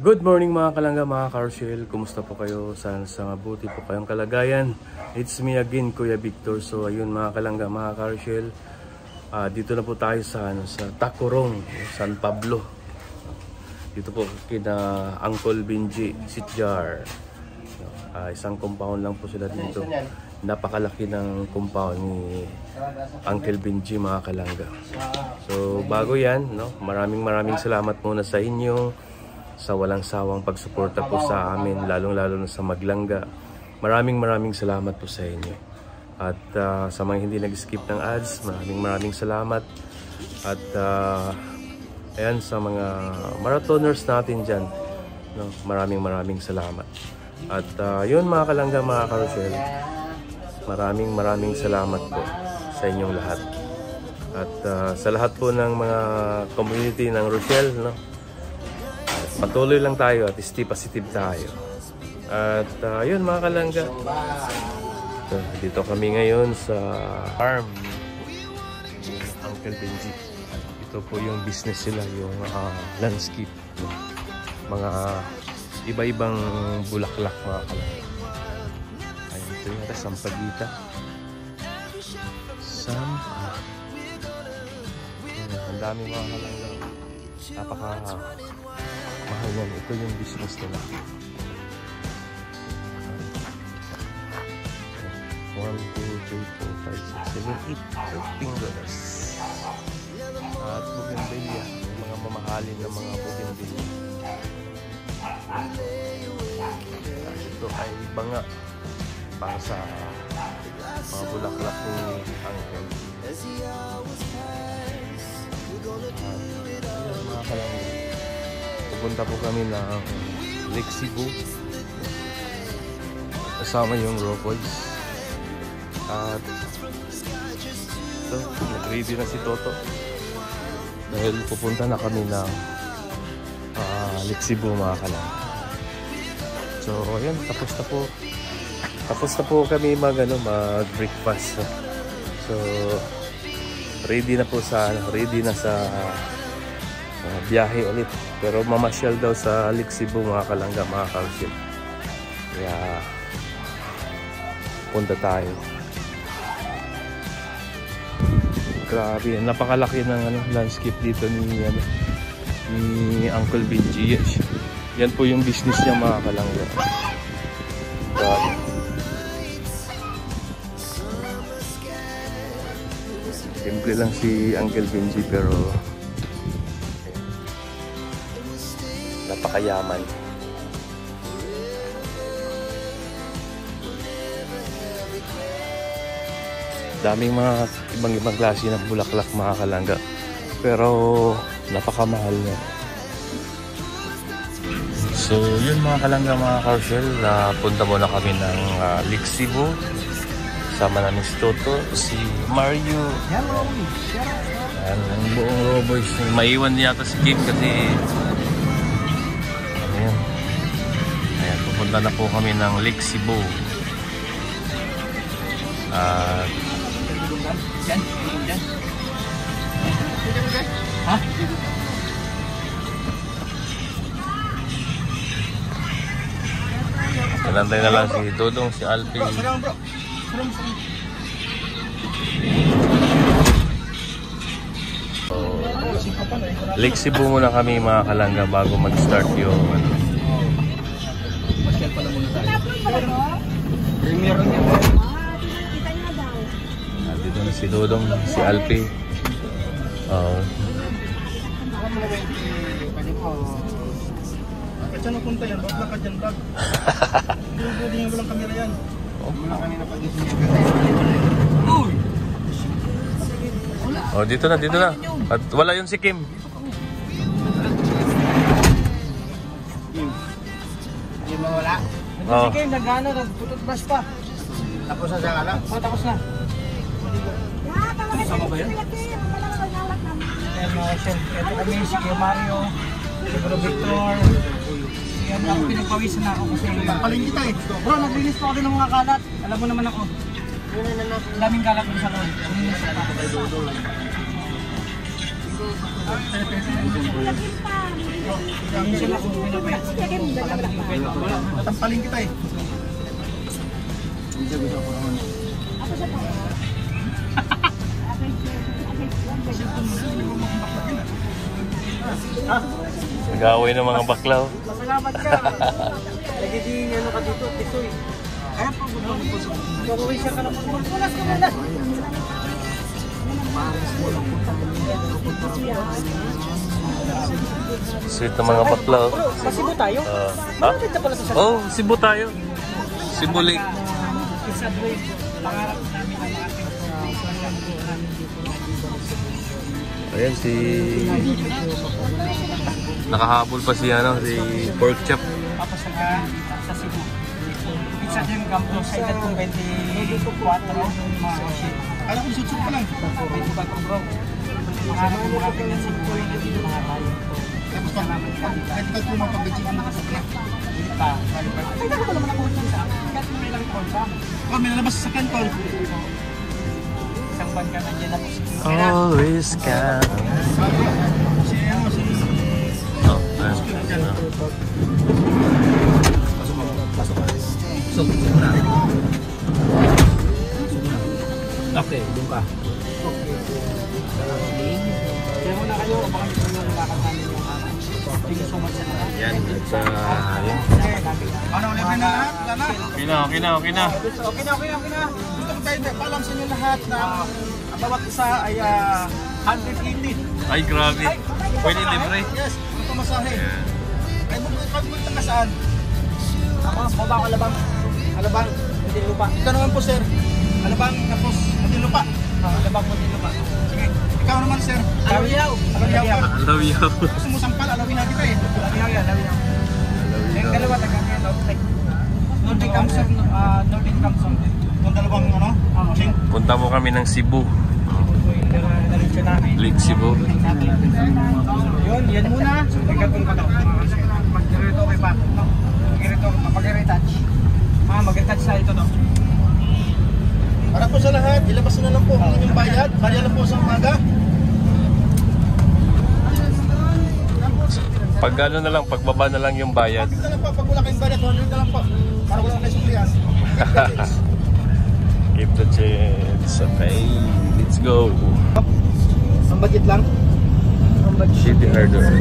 Good morning mga kalangga, mga Carshell. Kumusta po kayo? Sana sa mabuti po kayong kalagayan. It's me again, Kuya Victor. So ayun mga kalangga, mga Carshell, dito na po tayo sa Tacurong, San Pablo. Dito po kina Uncle Benji Sitjar. Isang compound lang po sila dito. Napakalaki ng compound ni Uncle Benji, mga kalangga. So bago yan, maraming salamat muna sa inyo sa walang sawang pagsuporta po sa amin, lalong-lalo na sa Maglangga. Maraming salamat po sa inyo. At sa mga hindi nag-skip ng ads, maraming salamat. At ayan, sa mga marathoners natin dyan, maraming salamat. At yun mga kalangga, mga Carshell, maraming salamat po sa inyong lahat. At sa lahat po ng mga community ng Rochelle, patuloy lang tayo at stay positive tayo. At yun mga kalangga, dito kami ngayon sa farm ni Uncle Benji. Ito po yung business sila, yung landscape, mga iba-ibang bulaklak, mga kalangga. Ayun, ito yung sampagita. Ang dami mga kalangga, mahal yan. Ito yung business nila. 1, 2, 3, 4, 5, 6, 7, 8 fingers. At bougainvillea, yung mga mamahalin ng mga bougainvillea. Ito ay banga para sa mga bulaklak ni Uncle. Ayan mga kalangga, pupunta po kami ng Lake Cebu kasama yung Raw Boys. At ito, nag-ready na si Toto dahil pupunta na kami ng Lake Cebu, mga kalangga. So ayan, tapos na po kami mag-breakfast. So ready na sa biyahe ulit. Pero mamasyal daw sa Lake Cebu, mga kalangga, mga Carshell. Kaya punta tayo. Grabe, napakalaki ng landscape dito ni Uncle Benji. Yan po yung business niya, mga kalangga. Grabe. Simple lang si Uncle Benji pero napakayaman. Daming mga ibang klase ng bulaklak, mga kalangga, pero napakamahal niya. So yun mga kalangga, mga Carshell, punta muna kami ng Lake Cebu. Sama namin si Toto, si Mario, ang buong Raw Boys. Maiwan yata si Kim kasi ayan, pupunta na po kami ng Lake Cebu. Nalantay na lang si Dodong, si Alpi. Lake Cebu muna kami, mga kalangga, bago mag-start yung dito na si Dodong, si Alpi. Saan ang punta yan? Bakla ka dyan, vlog. Hindi nga walang kamera yan. Wala kanina pa dito. Dito na. At wala yun si Kim. Hindi mo wala? Si Kim, nagtututbrush pa. Tapos na siya nga lang? Oo, tapos na. Sama ba yan? Ito kami, si Mario, si Bro Victor. Yan lang, pinagpawisan na ako kasi paling kita eh. Bro, naglinis pa ako din ng mga kalat. Alam mo naman ako. Daming kalat sa loob. Naglinis pa. Minsan ako pinapayat. Tampaling kita eh. Nag-away ng mga baklaw. Masalamat ka. Lagi din ano ka dito, tisoy. Kaya po gawin siya ka na po. Punas ka muna. Sweet ng mga baklaw. Sa Cebu tayo? Malapit na pala sa Cebu. Oh, Cebu tayo. Cebu Lake. Isa doon, pangarap namin ang ating Ayan si... Nakahabol pa si ano, si Pork Chop. Tapos sa Cebu. Pizza din Gampo sa edad kong 24, mga shit. Alam ko sutsuk pa lang. 24 bro. Pangarap ko mga pinansin ko yung mga tayo. Tapos pa, kahit ikaw po mapag-budget ang nakasok na. Ulit pa. Ay, naku naman ako ulit sa akin. Kahit may lang call pa. Oh, may nalabas sa second call. Isang ban ka nandiyan na po. Always count. Si ano, si... Oh, ayan. Pasok mo. Pasok mo. Okay, doon ka. Kaya muna kayo, baka dito yung lakad namin yung thank you so much sa lahat. Yan, at yun. Ano, libre na lahat? Wala na? Okay na. Okay na. Gusto ko tayo, paalam sa inyo lahat na ang bawat isa ay 180. Ay, grabe. Pwede libre. Yes, ito masahe. Ay, magpunta ka saan? Ako, baba ko Alabang. Alabang. Muntinlupa. Ikaw naman po, sir. Alabang, tapos Muntinlupa. Alabang, Muntinlupa. Sige, ikaw naman, sir. Alawiyaw. Alawiyaw. Alawiyaw. Gusto mo sampal, alawin na kita eh. Alawiyaw. Yung dalawa, taga-kaya, Northern Kamsong. Northern Kamsong. Yung dalawang, ano? Ching. Punta mo kami ng Cebu. Nalitsyo namin. Lake Cebu. Yun, yan muna. Igatong ka daw. Mag-retouch kay Pat. Mag-retouch. Mag-retouch sa ito daw. Para po sa lahat, ilabas na lang po ang inyong bayad. Bayad lang po sa umaga. Pag ano na lang, pagbaba na lang yung bayad. Ito lang po, pag wala kayong bayad, 200 na lang po. Para wala kayong suklihan. Keep the chance. Okay, let's go. Ang budget lang? Ang budget. City Hardware.